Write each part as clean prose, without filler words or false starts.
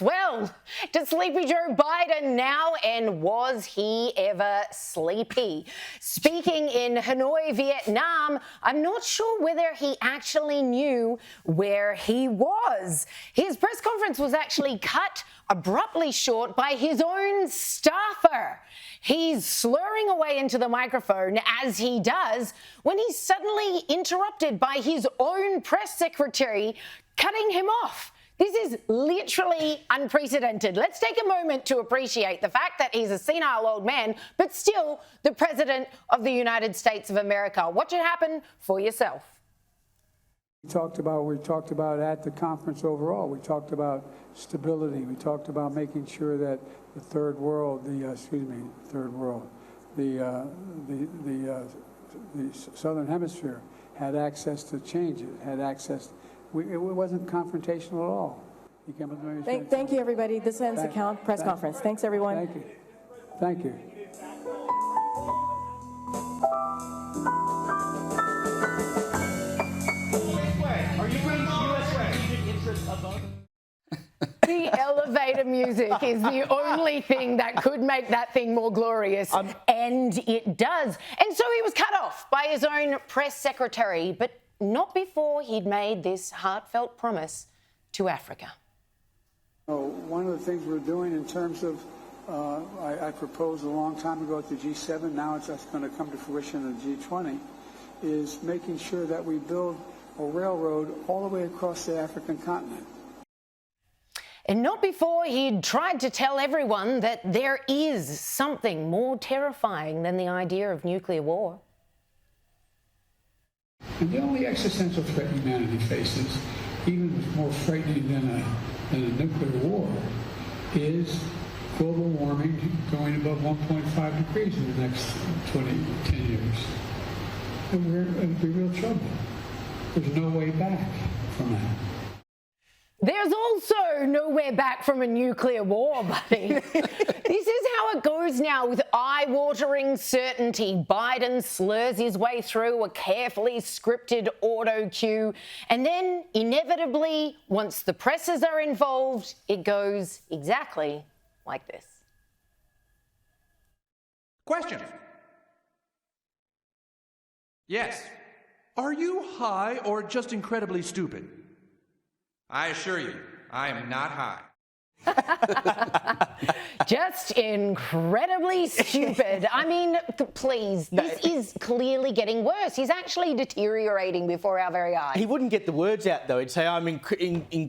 Well, to sleepy Joe Biden now, and was he ever sleepy? Speaking in Hanoi, Vietnam, I'm not sure whether he actually knew where he was. His press conference was actually cut abruptly short by his own staffer. He's slurring away into the microphone as he does when he's suddenly interrupted by his own press secretary cutting him off. This is literally unprecedented. Let's take a moment to appreciate the fact that he's a senile old man, but still the President of the United States of America. Watch it happen for yourself. We talked about at the conference overall, we talked about stability. We talked about making sure that the third world, the Southern Hemisphere had access to change. It had access. It wasn't confrontational at all. Thank you, everybody. This ends the press conference. Thanks, everyone. Thank you. Thank you. Are you bringing U.S. strategic interests above? The elevator music is the only thing that could make that thing more glorious, and it does. And so he was cut off by his own press secretary, but not before he'd made this heartfelt promise to Africa. One of the things we're doing in terms of, I proposed a long time ago at the G7, now it's just going to come to fruition at the G20, is making sure that we build a railroad all the way across the African continent. And not before he'd tried to tell everyone that there is something more terrifying than the idea of nuclear war. And the only existential threat humanity faces, even more frightening than a nuclear war, is global warming going above 1.5 degrees in the next 10 years. And we're in real trouble. There's no way back from that. There's also nowhere back from a nuclear war, buddy. This is how it goes now with eye-watering certainty. Biden slurs his way through a carefully scripted auto cue, and then inevitably, once the presses are involved, it goes exactly like this. Question. Yes. Are you high or just incredibly stupid? I assure you, I am not high. Just incredibly stupid. I mean, please, this is clearly getting worse. He's actually deteriorating before our very eyes. He wouldn't get the words out, though. He'd say, I'm incredibly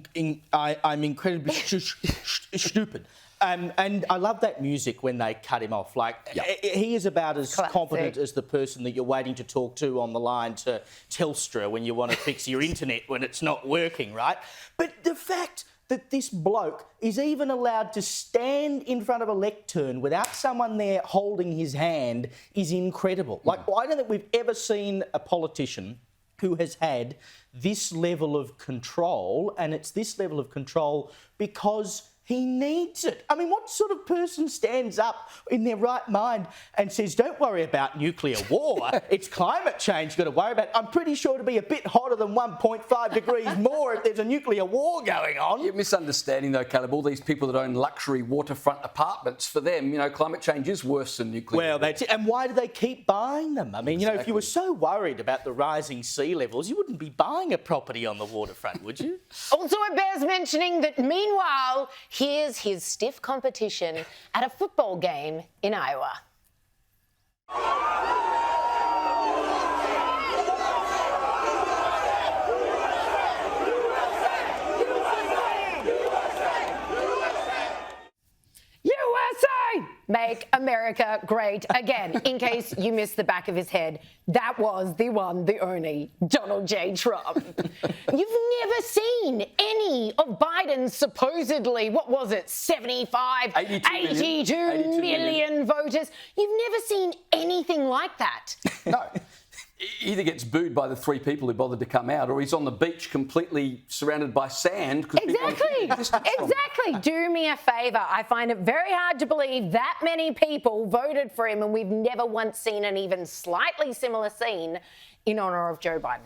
stupid. And I love that music when they cut him off. Like, he is about as competent as the person that you're waiting to talk to on the line to Telstra when you want to fix your internet when it's not working, right? But the fact that this bloke is even allowed to stand in front of a lectern without someone there holding his hand is incredible. Like, I don't think we've ever seen a politician who has had this level of control, and it's this level of control because he needs it. I mean, what sort of person stands up in their right mind and says, don't worry about nuclear war, it's climate change you've got to worry about. I'm pretty sure it'll be a bit hotter than 1.5 degrees more if there's a nuclear war going on. You're misunderstanding, though, Caleb. All these people that own luxury waterfront apartments, for them, climate change is worse than nuclear war. Well, that's it. And why do they keep buying them? I mean, if you were so worried about the rising sea levels, you wouldn't be buying a property on the waterfront, would you? Also, it bears mentioning that meanwhile, here's his stiff competition at a football game in Iowa. USA! Make America great again. In case you missed the back of his head, that was the one, the only Donald J. Trump. You've never seen any of Biden's supposedly, 82 million voters. You've never seen anything like that. No. He either gets booed by the three people who bothered to come out, or he's on the beach completely surrounded by sand. Exactly. Do me a favour. I find it very hard to believe that many people voted for him, and we've never once seen an even slightly similar scene in honour of Joe Biden.